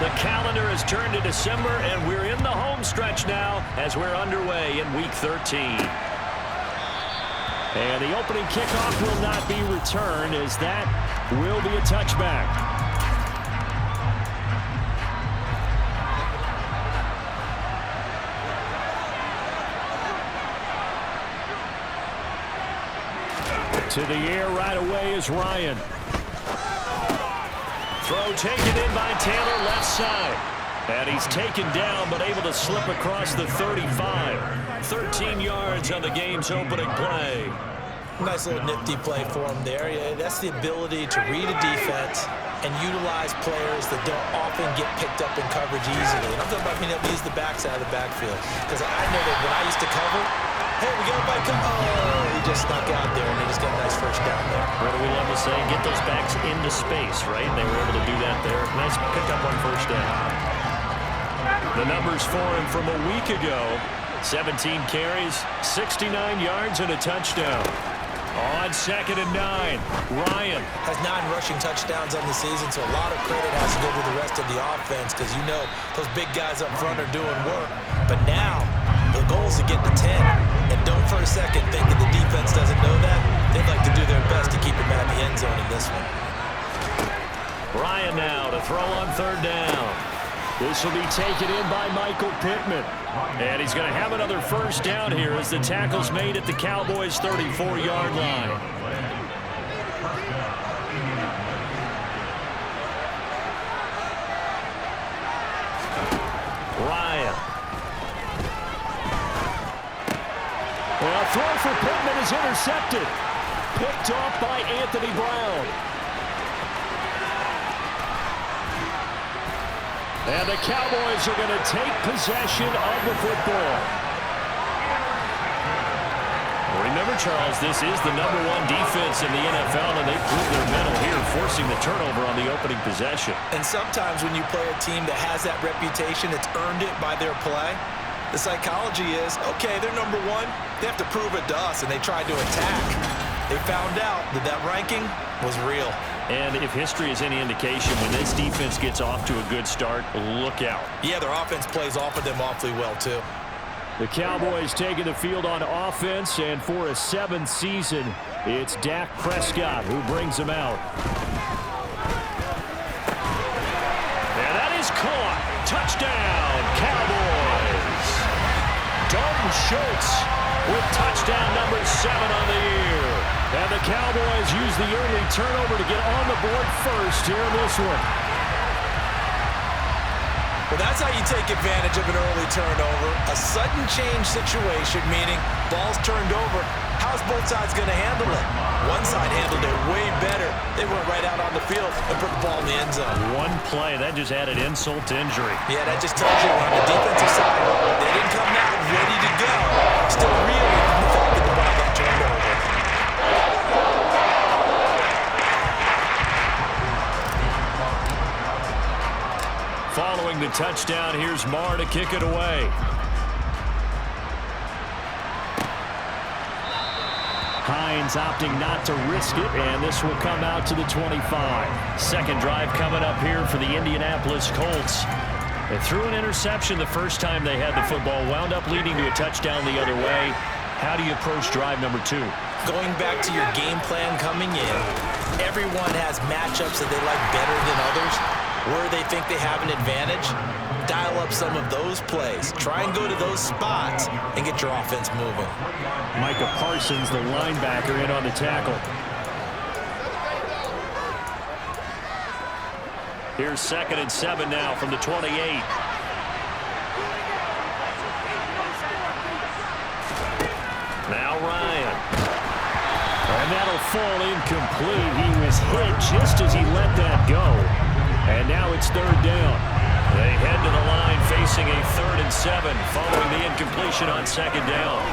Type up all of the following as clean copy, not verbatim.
The calendar has turned to December, and we're in the home stretch now as we're underway in Week 13. And the opening kickoff will not be returned, as that will be a touchback. To the air right away is Ryan. Throw taken in by Taylor, left side. And he's taken down, but able to slip across the 35. 13 yards on the game's opening play. Nice little nifty play for him there. Yeah, that's the ability to read a defense and utilize players that don't often get picked up in coverage easily. And I'm talking about being able to use the backside of the backfield. Because I know that when I used to cover, hey, we got everybody come. Oh, he just snuck out there, and he just got a nice first down there. What do we love to say? Get those backs into space, right? They were able to do that there. Nice pickup on first down. The numbers for him from a week ago: 17 carries, 69 yards, and a touchdown. On 2nd and 9, Ryan has 9 rushing touchdowns on the season, so a lot of credit has to go to the rest of the offense, because you know those big guys up front are doing work. But now the goal is to get to 10, and don't for a second think that the defense doesn't know that. They'd like to do their best to keep him out of the end zone in this one. Ryan now to throw on 3rd down. This will be taken in by Michael Pittman. And he's going to have another first down here as the tackle's made at the Cowboys' 34-yard line. Ryan. Well, a throw for Pittman is intercepted. Picked off by Anthony Brown. And the Cowboys are going to take possession of the football. Remember, Charles, this is the #1 defense in the NFL, and they proved their mettle here, forcing the turnover on the opening possession. And sometimes when you play a team that has that reputation, it's earned it by their play. The psychology is, okay, they're #1. They have to prove it to us, and they tried to attack. They found out that that ranking was real. And if history is any indication, when this defense gets off to a good start, look out. Yeah, their offense plays off of them awfully well, too. The Cowboys taking the field on offense, and for a 7th season, it's Dak Prescott who brings them out. And that is caught. Touchdown, Cowboys. Dalton Schultz with touchdown number 7 on the year. And the Cowboys use the early turnover to get on the board first here in this one. Well, that's how you take advantage of an early turnover. A sudden change situation, meaning ball's turned over. How's both sides going to handle it? One side handled it way better. They went right out on the field and put the ball in the end zone. One play, that just added insult to injury. Yeah, that just tells you on the defensive side, they didn't come out ready to go. Still reeling from the fact that the ball got turned over. Following the touchdown, here's Marr to kick it away. Hines opting not to risk it, and this will come out to the 25. Second drive coming up here for the Indianapolis Colts. They threw an interception the first time they had the football, wound up leading to a touchdown the other way. How do you approach drive number 2? Going back to your game plan coming in, everyone has matchups that they like better than others. Where they think they have an advantage, dial up some of those plays. Try and go to those spots and get your offense moving. Micah Parsons, the linebacker, in on the tackle. Here's 2nd and 7 now from the 28. Now Ryan. And that'll fall incomplete. He was hit just as he let that go. And now it's 3rd down. They head to the line facing a 3rd and 7 following the incompletion on 2nd down.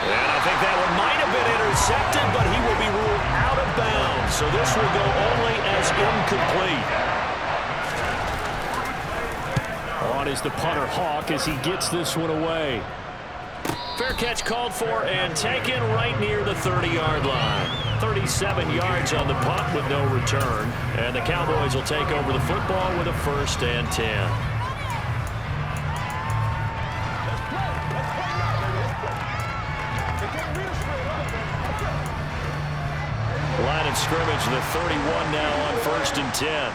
And I think that one might have been intercepted, but he will be ruled out of bounds. So this will go only as incomplete. On is the punter Hawk as he gets this one away. Fair catch called for and taken right near the 30-yard line. 37 yards on the punt with no return. And the Cowboys will take over the football with a 1st and 10. Line of scrimmage, the 31 now on 1st and 10.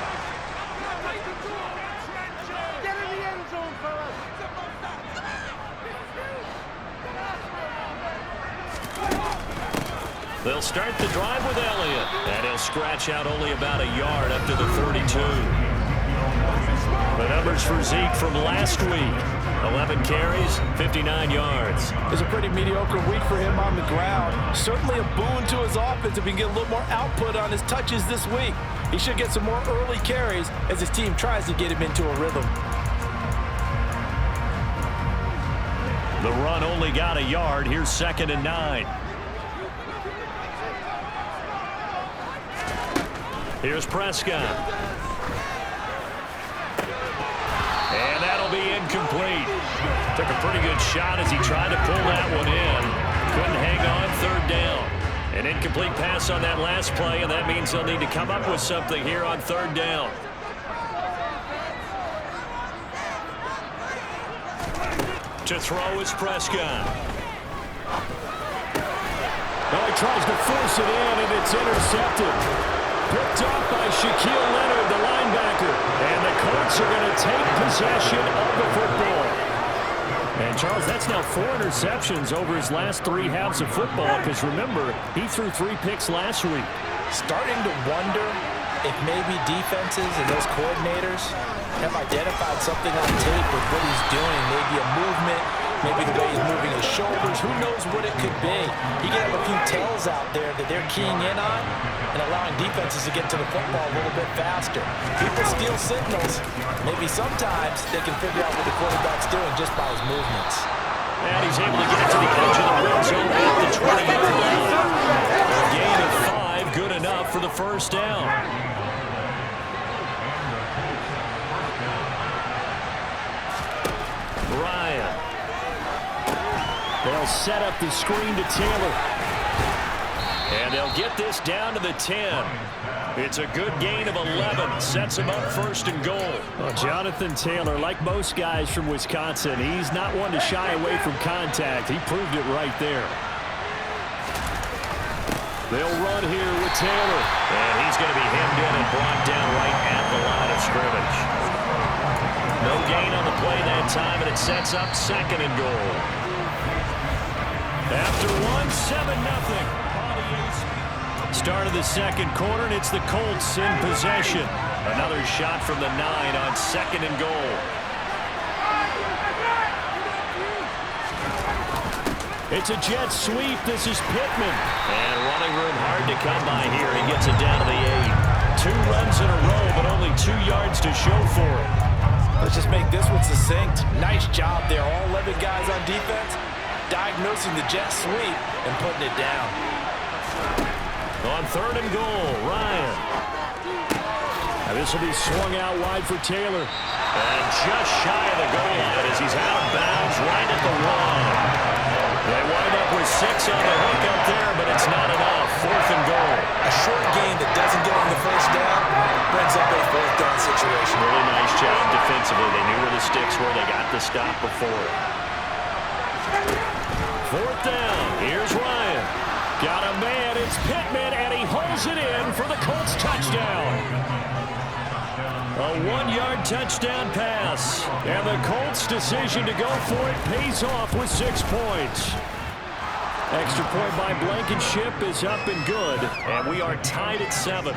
They'll start the drive with Elliott, and he'll scratch out only about a yard up to the 32. The numbers for Zeke from last week: 11 carries, 59 yards. It's a pretty mediocre week for him on the ground. Certainly a boon to his offense if he can get a little more output on his touches this week. He should get some more early carries as his team tries to get him into a rhythm. The run only got a yard. Here's 2nd and 9. Here's Prescott. And that'll be incomplete. Took a pretty good shot as he tried to pull that one in. Couldn't hang on 3rd down. An incomplete pass on that last play, and that means they'll need to come up with something here on 3rd down. To throw is Prescott. Well, he tries to force it in, and it's intercepted. Picked off by Shaquille Leonard, the linebacker. And the Colts are going to take possession of the football. And, Charles, that's now 4 interceptions over his last 3 halves of football, because, remember, he threw 3 picks last week. Starting to wonder if maybe defenses and those coordinators have identified something on tape with what he's doing. Maybe a movement, maybe the way he's moving his shoulders. Who knows what it could be? He could have a few tells out there that they're keying in on and allowing defenses to get to the football a little bit faster. People steal signals. Maybe sometimes they can figure out what the quarterback's doing just by his movements. And he's able to get to the edge of the red zone at the 20-yard line. A gain of 5, good enough for the 1st down. Ryan. They'll set up the screen to Taylor. And they'll get this down to the 10. It's a good gain of 11. Sets him up 1st and goal. Well, Jonathan Taylor, like most guys from Wisconsin, he's not one to shy away from contact. He proved it right there. They'll run here with Taylor. And he's going to be hemmed in and brought down right at the line of scrimmage. No gain on the play that time, and it sets up 2nd and goal. After 7-0. Start of the 2nd quarter, and it's the Colts in possession. Another shot from the 9 on 2nd and goal. It's a jet sweep. This is Pittman. And running room hard to come by here. He gets it down to the 8. 2 runs in a row, but only 2 yards to show for it. Let's just make this one succinct. Nice job there. All 11 guys on defense diagnosing the jet sweep and putting it down. On 3rd and goal, Ryan. And this will be swung out wide for Taylor. And just shy of the goal line as he's out of bounds right at the 1. They wind up with 6 on the hook up there, but it's not enough. 4th and goal. A short game that doesn't get them the 1st down brings up a 4th down situation. Really nice job defensively. They knew where the sticks were. They got the stop before it. 4th down. Here's Ryan. Got a man. It's Pittman, and he holds it in for the Colts touchdown. A 1-yard touchdown pass. And the Colts' decision to go for it pays off with 6 points. Extra point by Blankenship is up and good. And we are tied at 7.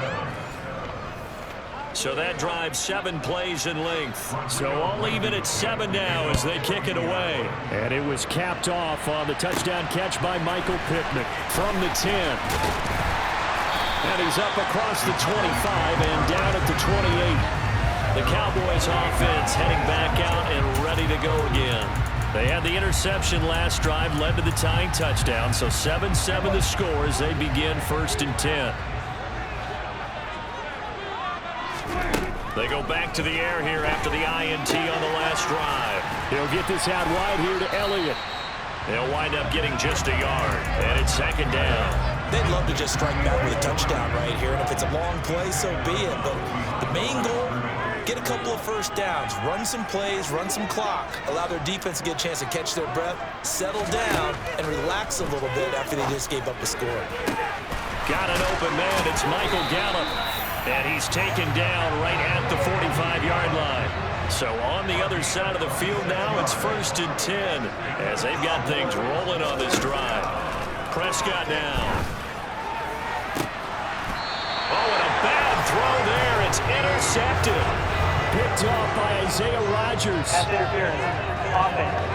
So that drives 7 plays in length. So all even at 7 now as they kick it away. And it was capped off on the touchdown catch by Michael Pittman from the 10. And he's up across the 25 and down at the 28. The Cowboys offense heading back out and ready to go again. They had the interception last drive, led to the tying touchdown. So 7-7 the score as they begin 1st and 10. They go back to the air here after the INT on the last drive. He'll get this out wide here to Elliott. They'll wind up getting just a yard. And it's 2nd down. They'd love to just strike back with a touchdown right here, and if it's a long play, so be it. But the main goal, get a couple of first downs, run some plays, run some clock, allow their defense to get a chance to catch their breath, settle down, and relax a little bit after they just gave up a score. Got an open man. It's Michael Gallup. And he's taken down right at the 45-yard line. So on the other side of the field now, it's 1st and 10 as they've got things rolling on this drive. Prescott now. Oh, and a bad throw there. It's intercepted. Picked off by Isaiah Rodgers. Pass interference. Offense.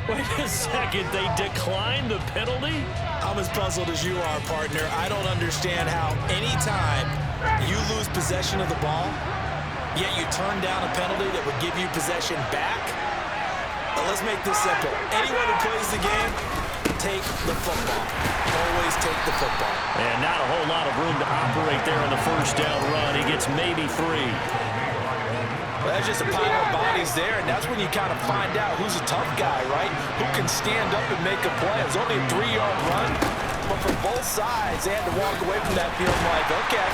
Wait a second, they declined the penalty? I'm as puzzled as you are, partner. I don't understand how any time you lose possession of the ball, yet you turn down a penalty that would give you possession back. But let's make this simple. Anyone who plays the game, take the football. Always take the football. And not a whole lot of room to operate there on the first down run. He gets maybe 3. Well, that's just a pile of bodies there, and that's when you kind of find out who's a tough guy, right? Who can stand up and make a play. It was only a 3-yard run, but for both sides, they had to walk away from that field like, okay,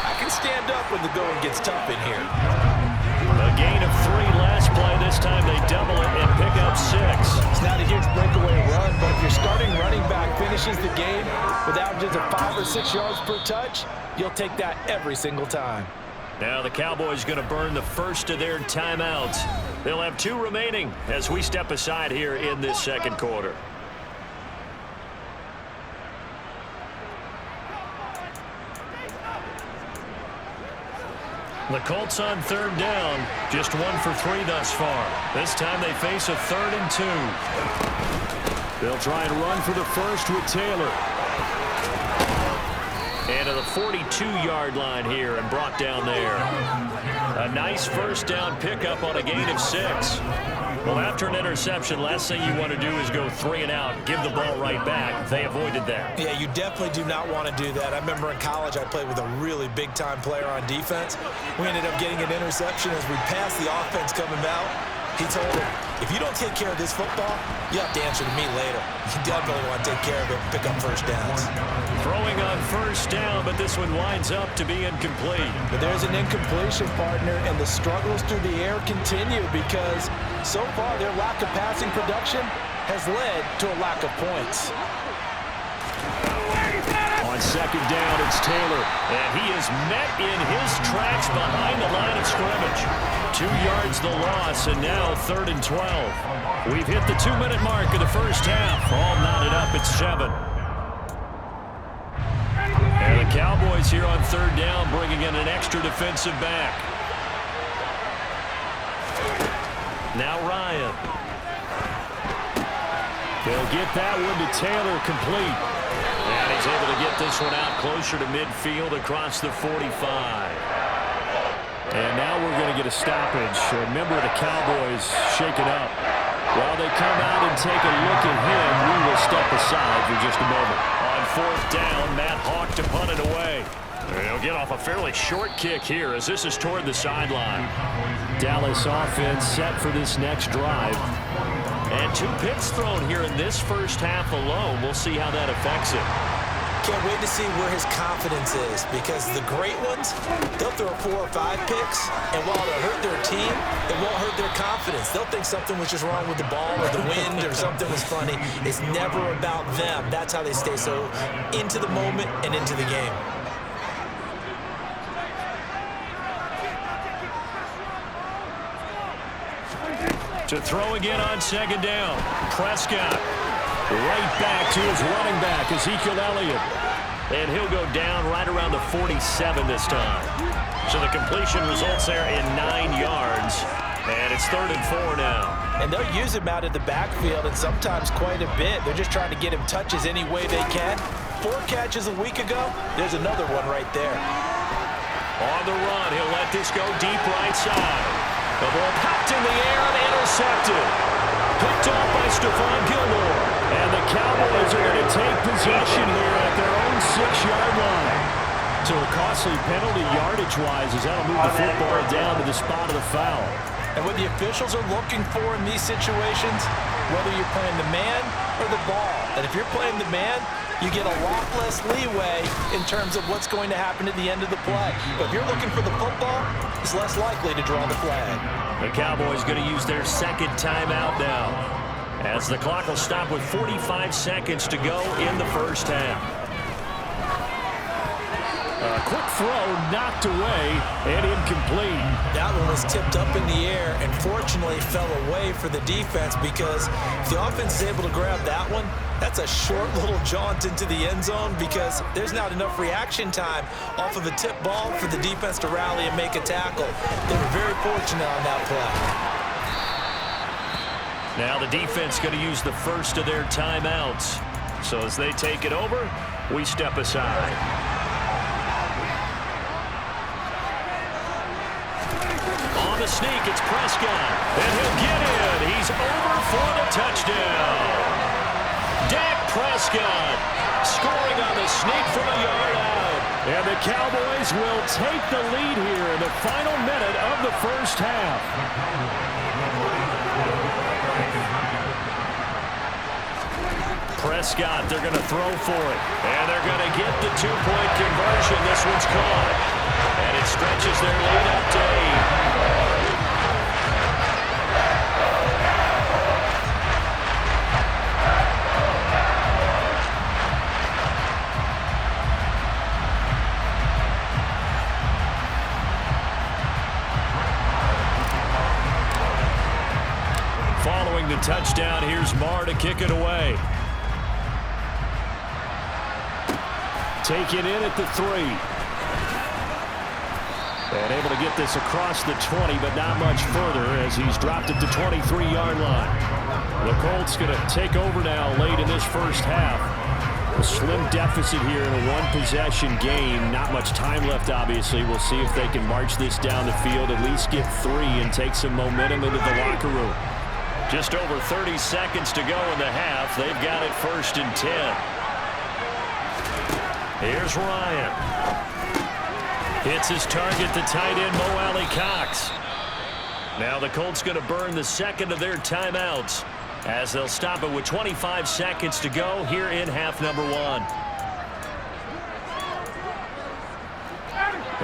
I can stand up when the going gets tough in here. A gain of 3 last play. This time they double it and pick up 6. It's not a huge breakaway run, but if your starting running back finishes the game with averages of 5 or 6 yards per touch, you'll take that every single time. Now the Cowboys going to burn the first of their timeouts. They'll have 2 remaining as we step aside here in this second quarter. The Colts on 3rd down, just 1 for 3 thus far. This time they face a 3rd and 2. They'll try and run for the first with Taylor. And to the 42-yard line here and brought down there. A nice first down pickup on a gain of 6. Well, after an interception, last thing you want to do is go 3 and out, give the ball right back. They avoided that. Yeah, you definitely do not want to do that. I remember in college I played with a really big-time player on defense. We ended up getting an interception as we passed the offense coming out. He told him, if you don't take care of this football, you have to answer to me later. You definitely want to take care of it and pick up first downs. Throwing on first down, but this one winds up to be incomplete. But there's an incompletion, partner, and the struggles through the air continue because so far their lack of passing production has led to a lack of points. On 2nd down, it's Taylor. And he is met in his tracks behind the line of scrimmage. 2 yards the loss, and now 3rd and 12. We've hit the 2-minute mark of the first half. All knotted up at 7. And the Cowboys here on 3rd down, bringing in an extra defensive back. Now Ryan. They'll get that one to Taylor complete. And he's able to get this one out closer to midfield across the 45. And now we're going to get a stoppage. A member of the Cowboys shaken up. While they come out and take a look at him, we will step aside for just a moment. On 4th down, Matt Hawk to punt it away. They'll get off a fairly short kick here as this is toward the sideline. Dallas offense set for this next drive. And 2 picks thrown here in this first half alone. We'll see how that affects it. Can't wait to see where his confidence is because the great ones, they'll throw 4 or 5 picks, and while they'll hurt their team, it won't hurt their confidence. They'll think something was just wrong with the ball or the wind or something was funny. It's never about them. That's how they stay so into the moment and into the game. To throw again on 2nd down. Prescott. Right back to his running back, Ezekiel Elliott. And he'll go down right around the 47 this time. So the completion results there in 9 yards. And it's 3rd and 4 now. And they'll use him out of the backfield and sometimes quite a bit. They're just trying to get him touches any way they can. 4 catches a week ago. There's another one right there. On the run, he'll let this go deep right side. The ball popped in the air and intercepted. Picked off by Stephon Gilmore. And the Cowboys are going to take possession here at their own 6-yard line. So a costly penalty yardage-wise as that'll move the football down to the spot of the foul. And what the officials are looking for in these situations, whether you're playing the man or the ball. And if you're playing the man, you get a lot less leeway in terms of what's going to happen at the end of the play. But if you're looking for the football, it's less likely to draw the flag. The Cowboys going to use their second timeout now, as the clock will stop with 45 seconds to go in the first half. A quick throw knocked away and incomplete. That one was tipped up in the air and fortunately fell away for the defense, because if the offense is able to grab that one, that's a short little jaunt into the end zone, because there's not enough reaction time off of a tip ball for the defense to rally and make a tackle. They were very fortunate on that play. Now the defense going to use the first of their timeouts. So as they take it over, we step aside. On the sneak, it's Prescott, and he'll get in. He's over for the touchdown. Dak Prescott scoring on the sneak from a yard out. And the Cowboys will take the lead here in the final minute of the first half. Prescott, they're going to throw for it. And they're going to get the two-point conversion. This one's caught. And it stretches their lead up to 8. Following the touchdown, here's Marr to kick it away. Taken in at the 3. And able to get this across the 20, but not much further as he's dropped at the 23-yard line. The Colts going to take over now late in this first half. A slim deficit here in a one-possession game. Not much time left, obviously. We'll see if they can march this down the field, at least get 3 and take some momentum into the locker room. Just over 30 seconds to go in the half. They've got it 1st and 10. Here's Ryan. Hits his target, the tight end, Mo Alley-Cox. Now the Colts going to burn the second of their timeouts as they'll stop it with 25 seconds to go here in half number 1.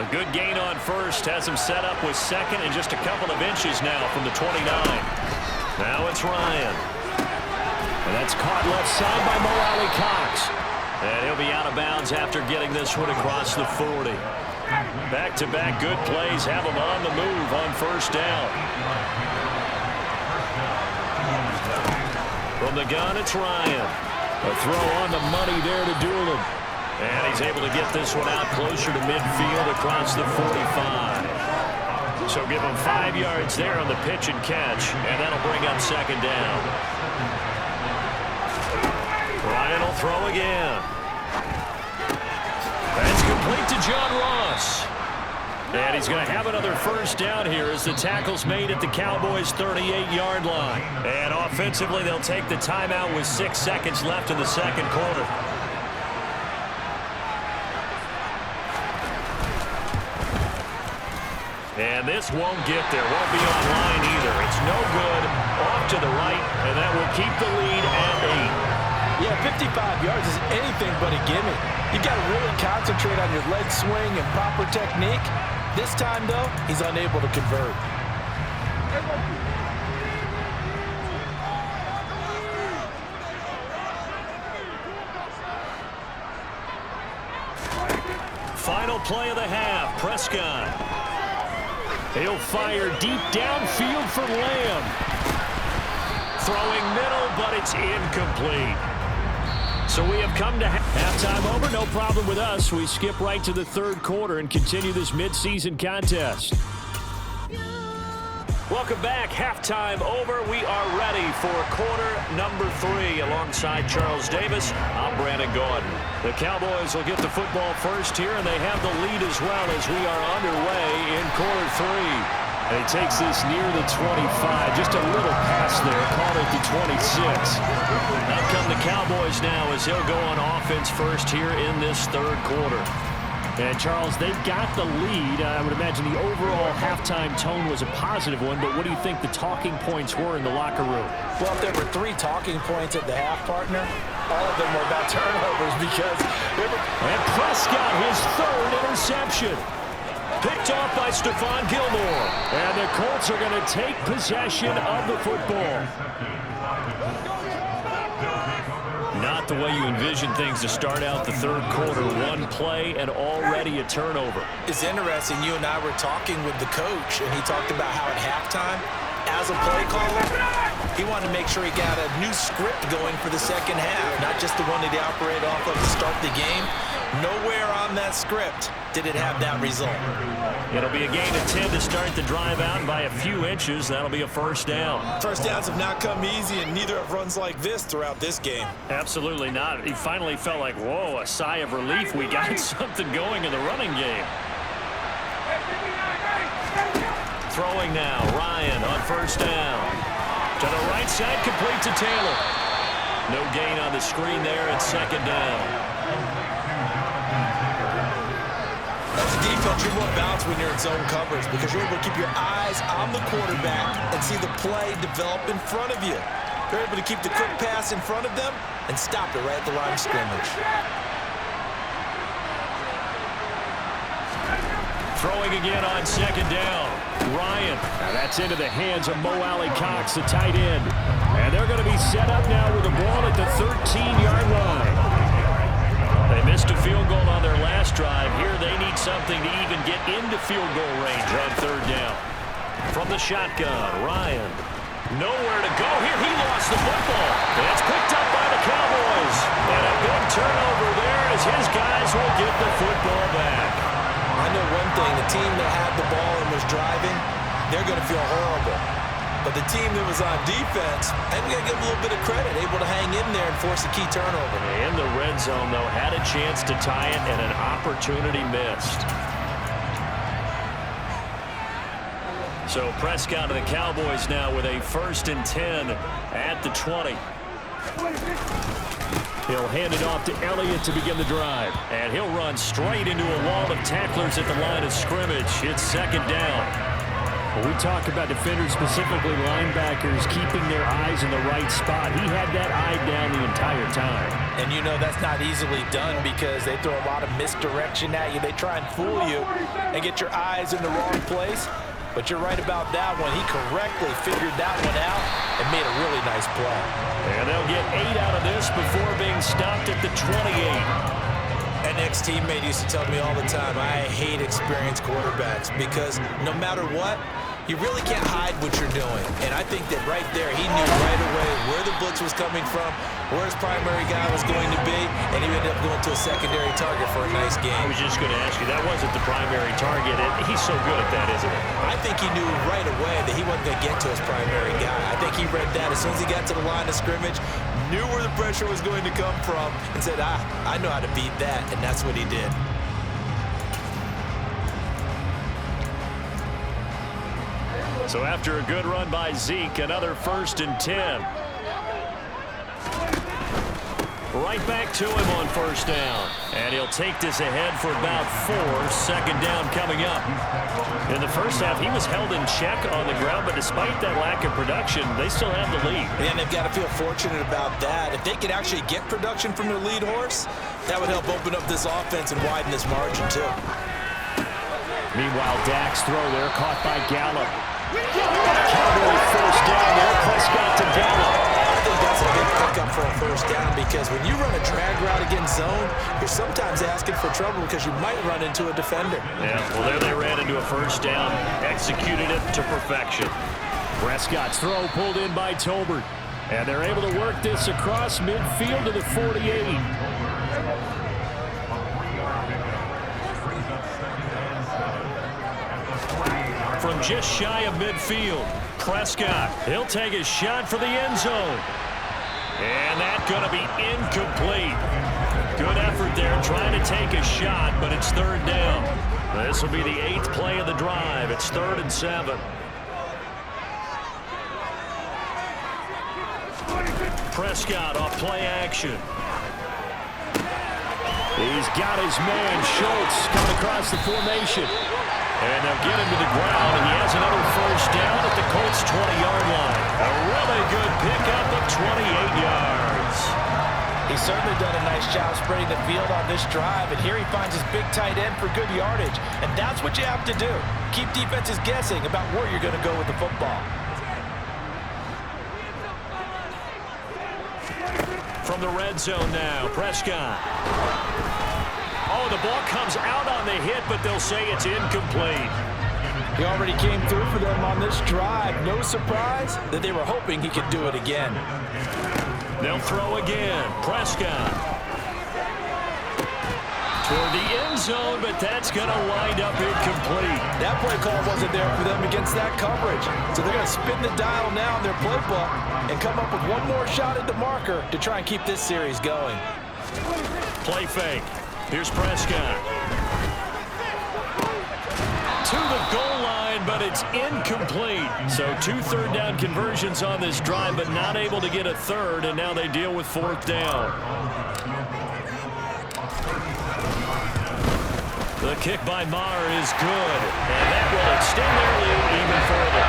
A good gain on first has him set up with second and just a couple of inches now from the 29. Now it's Ryan. And that's caught left side by Mo Alley-Cox. And he'll be out of bounds after getting this one across the 40. Back-to-back good plays have him on the move on first down. From the gun, it's Ryan. A throw on the money there to Doolin. And he's able to get this one out closer to midfield across the 45. So give him 5 yards there on the pitch and catch, and that'll bring up second down. Ryan will throw again. That's complete to John Ross. And he's going to have another first down here as the tackle's made at the Cowboys' 38-yard line. And offensively, they'll take the timeout with 6 seconds left in the second quarter. And this won't get there. Won't be online either. It's no good. Off to the right, and that will keep the lead at 8. Yeah, 55 yards is anything but a gimme. You got to really concentrate on your leg swing and proper technique. This time, though, he's unable to convert. Final play of the half, Prescott. He'll fire deep downfield for Lamb. Throwing middle, but it's incomplete. So we have come to halftime over. No problem with us. We skip right to the third quarter and continue this midseason contest. Welcome back. Halftime over. We are ready for quarter number 3 alongside Charles Davis. I'm Brandon Gordon. The Cowboys will get the football first here, and they have the lead as well as we are underway in quarter 3. And he takes this near the 25. Just a little pass there. Called it the 26. Out come the Cowboys now as he'll go on offense first here in this third quarter. And, Charles, they've got the lead. I would imagine the overall halftime tone was a positive one, but what do you think the talking points were in the locker room? Well, if there were 3 talking points at the half, partner, all of them were about turnovers because they were... And Prescott, his 3rd interception. Picked off by Stephon Gilmore. And the Colts are going to take possession of the football. Not the way you envision things to start out the 3rd quarter. 1 play and already a turnover. It's interesting. You and I were talking with the coach, and he talked about how at halftime, as a play caller, he wanted to make sure he got a new script going for the second half, not just the one that he operated off of to start the game. Nowhere on that script did it have that result. It'll be a gain of 10 to start the drive out, and by a few inches, that'll be a first down. First downs have not come easy, and neither have runs like this throughout this game. Absolutely not. He finally felt like, whoa, a sigh of relief. We got something going in the running game. Throwing now, Ryan on first down. To the right side, complete to Taylor. No gain on the screen there at second down. As a defense, you're more balanced when you're in zone coverage because you're able to keep your eyes on the quarterback and see the play develop in front of you. You're able to keep the quick pass in front of them and stop it right at the line of scrimmage. Throwing again on second down. Ryan. Now that's into the hands of Mo Alley-Cox, the tight end. And they're going to be set up now with the ball at the 13-yard line. They missed a field goal on their last drive. Here they need something to even get into field goal range on 3rd down. From the shotgun, Ryan. Nowhere to go here. He lost the football. And it's picked up by the Cowboys. And a big turnover there as his guys will get the football back. I know one thing. The team that had the ball and was driving, they're going to feel horrible. But the team that was on defense, I'm going to give them a little bit of credit, able to hang in there and force a key turnover. In the red zone, though, had a chance to tie it and an opportunity missed. So Prescott of the Cowboys now with a 1st and 10 at the 20. He'll hand it off to Elliott to begin the drive. And he'll run straight into a wall of tacklers at the line of scrimmage. It's second down. When we talk about defenders, specifically linebackers, keeping their eyes in the right spot, he had that eye down the entire time. And you know that's not easily done because they throw a lot of misdirection at you. They try and fool you and get your eyes in the wrong place. But you're right about that one. He correctly figured that one out and made a really nice play. And they'll get 8 out of this before being stopped at the 28. An ex-teammate used to tell me all the time, I hate experienced quarterbacks because no matter what, you really can't hide what you're doing. And I think that right there, he knew right away where the blitz was coming from, where his primary guy was going to be, and he ended up going to a secondary target for a nice game. I was just going to ask you, that wasn't the primary target. He's so good at that, isn't he? I think he knew right away that he wasn't going to get to his primary guy. I think he read that as soon as he got to the line of scrimmage, knew where the pressure was going to come from, and said, I know how to beat that, and that's what he did. So after a good run by Zeke, another 1st and 10. Right back to him on first down. And he'll take this ahead for about 4. Second down coming up. In the first half, he was held in check on the ground, but despite that lack of production, they still have the lead. And they've got to feel fortunate about that. If they could actually get production from their lead horse, that would help open up this offense and widen this margin, too. Meanwhile, Dak's throw there caught by Gallup. Cowboys first down there. Prescott to Gallup. I think that's a big pickup for a first down because when you run a drag route against zone, you're sometimes asking for trouble because you might run into a defender. Yeah, well, there they ran into a first down, executed it to perfection. Prescott's throw pulled in by Tolbert. And they're able to work this across midfield to the 48. From just shy of midfield, Prescott, he'll take a shot for the end zone. And that's going to be incomplete. Good effort there trying to take a shot, but it's 3rd down. This will be the 8th play of the drive. It's 3rd and 7. Prescott off play action. He's got his man, Schultz, coming across the formation. And they'll get him to the ground, and he has another first down at the Colts' 20-yard line. A really good pickup of 28 yards. He's certainly done a nice job spreading the field on this drive, and here he finds his big tight end for good yardage. And that's what you have to do. Keep defenses guessing about where you're going to go with the football. From the red zone now, Prescott. Oh, the ball comes out on the hit, but they'll say it's incomplete. He already came through for them on this drive. No surprise that they were hoping he could do it again. They'll throw again. Prescott. Toward the end zone, but that's going to wind up incomplete. That play call wasn't there for them against that coverage. So they're going to spin the dial now in their playbook and come up with one more shot at the marker to try and keep this series going. Play fake. Here's Prescott. To the goal line, but it's incomplete. So 2 third-down conversions on this drive, but not able to get a third, and now they deal with 4th down. The kick by Maher is good, and that will extend their lead even further.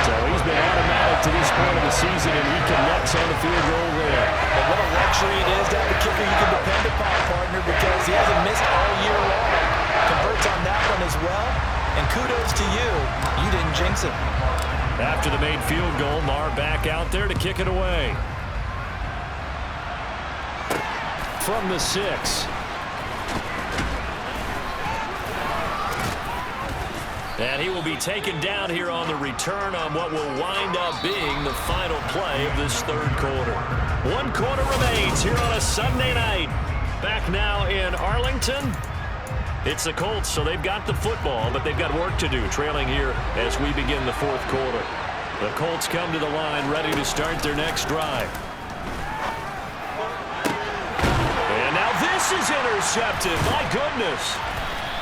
So he's been automatic to this point of the season, and he connects on the field goal there. And what a luxury it is to have a kicker you can depend upon, partner, because he hasn't missed all year long. Converts on that one as well, and kudos to you. You didn't jinx him. After the made field goal, Maher back out there to kick it away. From the 6. And he will be taken down here on the return on what will wind up being the final play of this 3rd quarter. 1 quarter remains here on a Sunday night. Back now in Arlington. It's the Colts, so they've got the football, but they've got work to do, trailing here as we begin the 4th quarter. The Colts come to the line ready to start their next drive. And now this is intercepted. My goodness.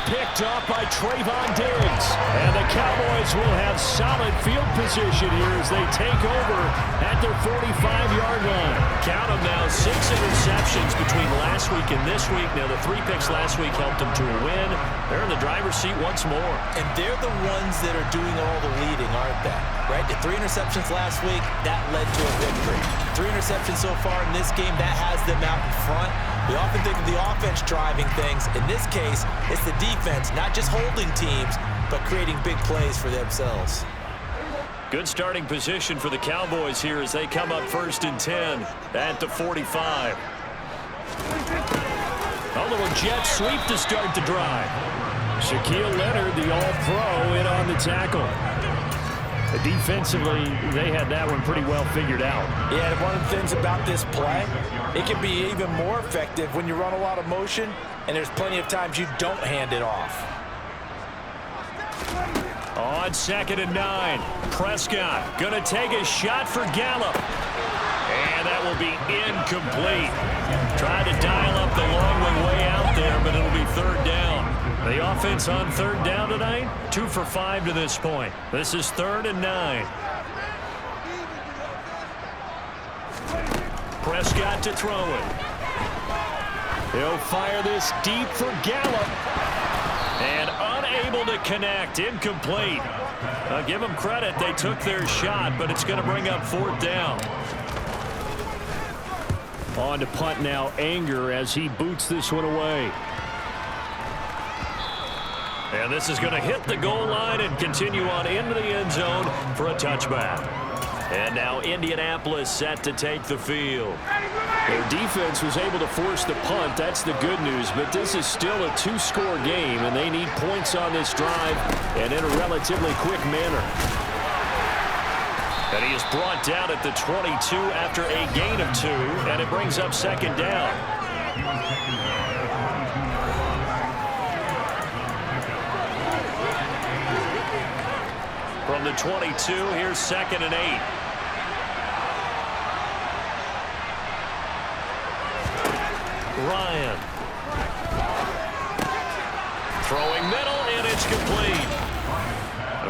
Picked off by Trayvon Diggs. And the Cowboys will have solid field position here as they take over at their 45-yard line. Count them now, 6 interceptions between last week and this week. Now, the 3 picks last week helped them to a win. They're in the driver's seat once more. And they're the ones that are doing all the leading, aren't they? Right? The 3 interceptions last week, that led to a victory. 3 interceptions so far in this game, that has them out in front. We often think of the offense driving things. In this case, it's the defense, not just holding teams, but creating big plays for themselves. Good starting position for the Cowboys here as they come up 1st and 10 at the 45. A little jet sweep to start the drive. Shaquille Leonard, the all-pro, in on the tackle. Defensively, they had that one pretty well figured out. Yeah, and one of the things about this play, it can be even more effective when you run a lot of motion, and there's plenty of times you don't hand it off. On 2nd and 9, Prescott going to take a shot for Gallup. And that will be incomplete. Tried to dial up the long way out there, but it'll be 3rd down. The offense on 3rd down tonight, 2 for 5 to this point. This is 3rd and 9. Prescott to throw it. He'll fire this deep for Gallup. And unable to connect, incomplete. I'll give them credit, they took their shot, but it's going to bring up 4th down. On to punt now, Anger, as he boots this one away. And this is going to hit the goal line and continue on into the end zone for a touchback. And now Indianapolis set to take the field. Their defense was able to force the punt. That's the good news. But this is still a 2-score game, and they need points on this drive and in a relatively quick manner. And he is brought down at the 22 after a gain of 2, and it brings up 2nd down. From the 22, here's 2nd and 8. Ryan. Throwing middle, and it's complete.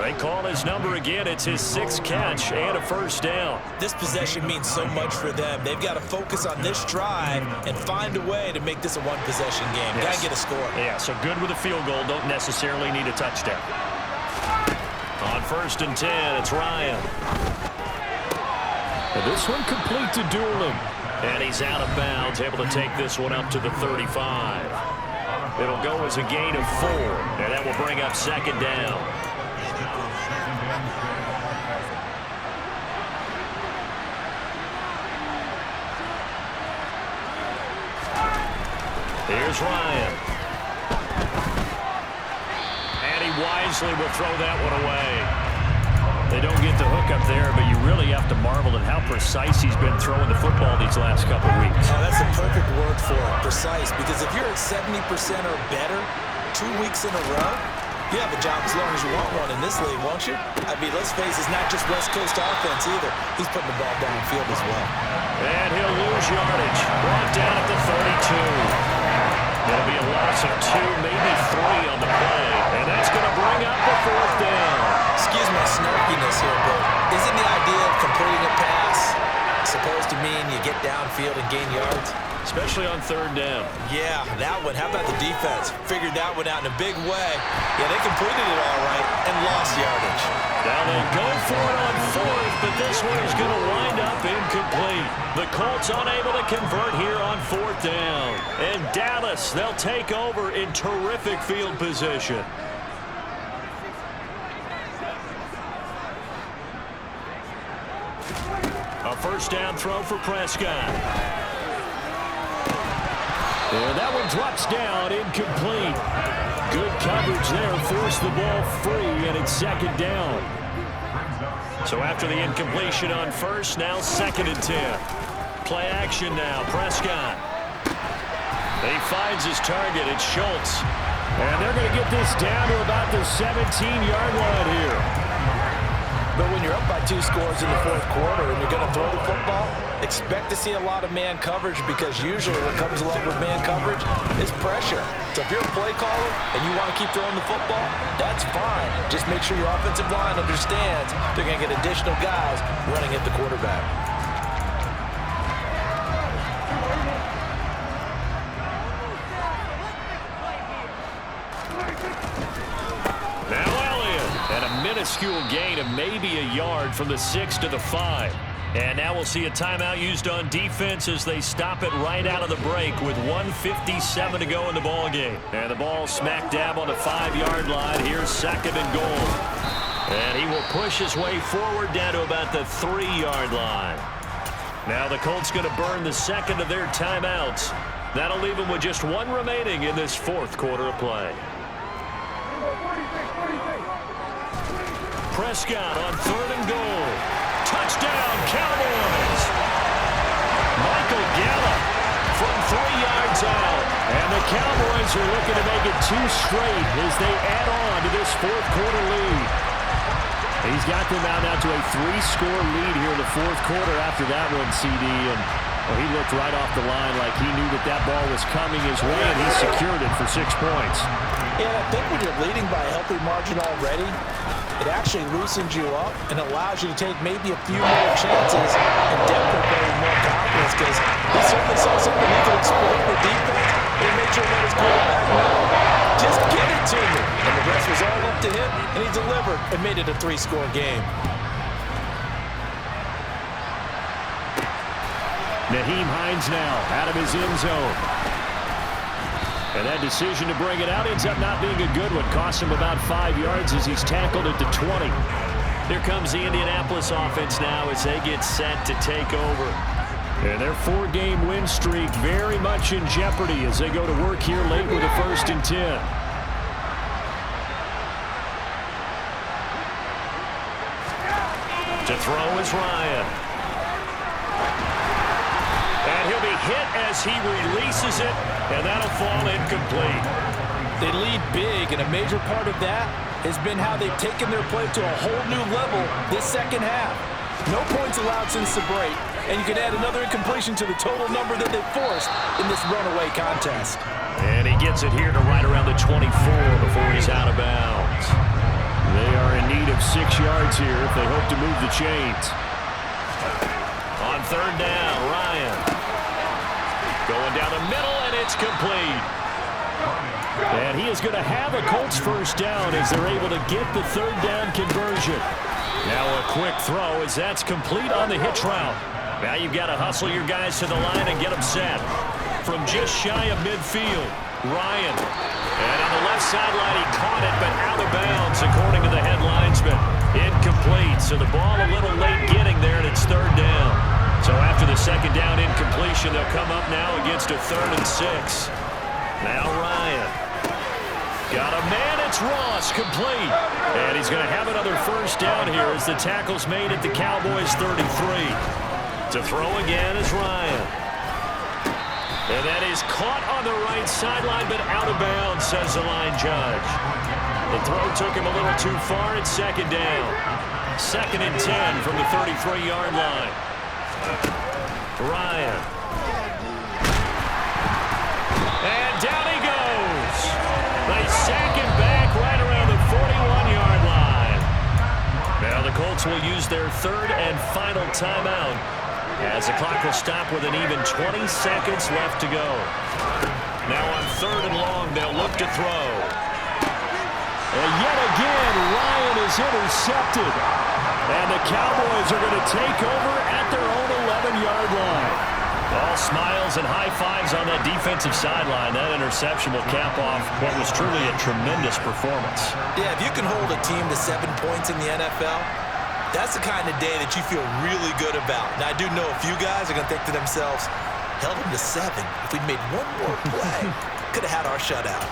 They call his number again. It's his 6th catch and a first down. This possession means so much for them. They've got to focus on this drive and find a way to make this a one-possession game. Yes. Got to get a score. Yeah, so good with a field goal. Don't necessarily need a touchdown. On 1st and 10, it's Ryan. And this one complete to Doolin. And he's out of bounds, able to take this one up to the 35. It'll go as a gain of 4, and that will bring up 2nd down. Here's Ryan. And he wisely will throw that one away. They don't get the hook up there, but you really have to marvel at how precise he's been throwing the football these last couple of weeks. Oh, that's the perfect word for it, precise, because if you're at 70% or better 2 weeks in a row, you have a job as long as you want one in this league, won't you? I mean, let's face it, it's not just West Coast offense either. He's putting the ball downfield as well. And he'll lose yardage. Brought down at the 32. It'll be a loss of 2, maybe 3 on the play. And that's going to bring up the 4th down. Excuse my snarkiness here, but isn't the idea of completing a pass supposed to mean you get downfield and gain yards? Especially on 3rd down. Yeah, that one. How about the defense? Figured that one out in a big way. Yeah, they completed it all right and lost yardage. Now they go for it on 4th, but this one is going to wind up incomplete. The Colts unable to convert here on 4th down. And Dallas, they'll take over in terrific field position. A 1st down throw for Prescott. And that one drops down, incomplete. Good coverage there, forced the ball free, and it's 2nd down. So after the incompletion on 1st, now 2nd and 10. Play action now, Prescott. He finds his target, it's Schultz. And they're going to get this down to about the 17-yard line here. But when you're up by 2 scores in the 4th quarter and you're going to throw the football, expect to see a lot of man coverage, because usually what comes along with man coverage is pressure. So if you're a play caller and you want to keep throwing the football, that's fine. Just make sure your offensive line understands they're going to get additional guys running at the quarterback. Minuscule gain of maybe a yard from the 6 to the 5. And now we'll see a timeout used on defense as they stop it right out of the break with 1:57 to go in the ball game. And the ball smack dab on the 5-yard line. Here's 2nd and goal. And he will push his way forward down to about the 3-yard line. Now the Colts going to burn the 2nd of their timeouts. That'll leave them with just 1 remaining in this 4th quarter of play. Prescott on 3rd and goal. Touchdown, Cowboys! Michael Gallup from 3 yards out. And the Cowboys are looking to make it 2 straight as they add on to this 4th quarter lead. He's got them out now to a 3-score lead here in the 4th quarter after that one, CD. And well, he looked right off the line like he knew that that ball was coming his way, and he secured it for 6 points. Yeah, I think when you're leading by a healthy margin already, it actually loosens you up and allows you to take maybe a few more chances and definitely more confidence, because he certainly saw something he could exploit the defense and make sure that his quarterback know, just get it to me. And the rest was all up to him, and he delivered and made it a 3-score game. Nyheim Hines now out of his end zone. And that decision to bring it out ends up not being a good one. Costs him about 5 yards as he's tackled at the 20. Here comes the Indianapolis offense now as they get set to take over. And their 4-game win streak very much in jeopardy as they go to work here late with a 1st and 10. To throw is Ryan. And he'll be hit as he releases it, and that'll fall incomplete. They lead big, and a major part of that has been how they've taken their play to a whole new level this 2nd half. No points allowed since the break, and you can add another incompletion to the total number that they've forced in this runaway contest. And he gets it here to right around the 24 before he's out of bounds. They are in need of 6 yards here if they hope to move the chains. On third down, Ryan. Going down the middle, and it's complete. And he is going to have a Colts first down as they're able to get the third down conversion. Now a quick throw as that's complete on the hitch route. Now you've got to hustle your guys to the line and get them set. From just shy of midfield, Ryan. And on the left sideline, he caught it, but out of bounds, according to the head linesman. Incomplete, so the ball a little late getting there, and it's third down. So after the second down incompletion, they'll come up now against a 3rd and 6. Now Ryan. Got a man, it's Ross, complete. And he's going to have another first down here as the tackle's made at the Cowboys 33. To throw again is Ryan. And that is caught on the right sideline, but out of bounds, says the line judge. The throw took him a little too far. It's second down. 2nd and 10 from the 33-yard line. Ryan. And down he goes. They sack him back right around the 41-yard line. Now the Colts will use their 3rd and final timeout as the clock will stop with an even 20 seconds left to go. Now on 3rd and long, they'll look to throw. And yet again, Ryan is intercepted. And the Cowboys are going to take over at their own 11-yard line. All smiles and high fives on that defensive sideline. That interception will cap off what was truly a tremendous performance. Yeah, if you can hold a team to 7 points in the NFL, that's the kind of day that you feel really good about. Now, I do know a few guys are going to think to themselves, held them to 7. If we'd made one more play, could have had our shutout.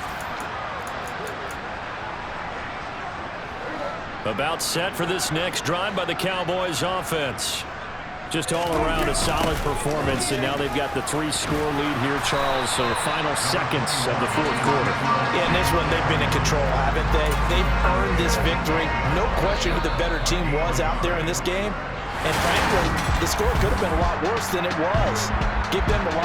About set for this next drive by the Cowboys offense. Just all around a solid performance, and now they've got the 3-score lead here, Charles, so the final seconds of the 4th quarter. Yeah, in this one, they've been in control, haven't they? They've earned this victory. No question who the better team was out there in this game. And frankly, the score could have been a lot worse than it was. Give them a lot.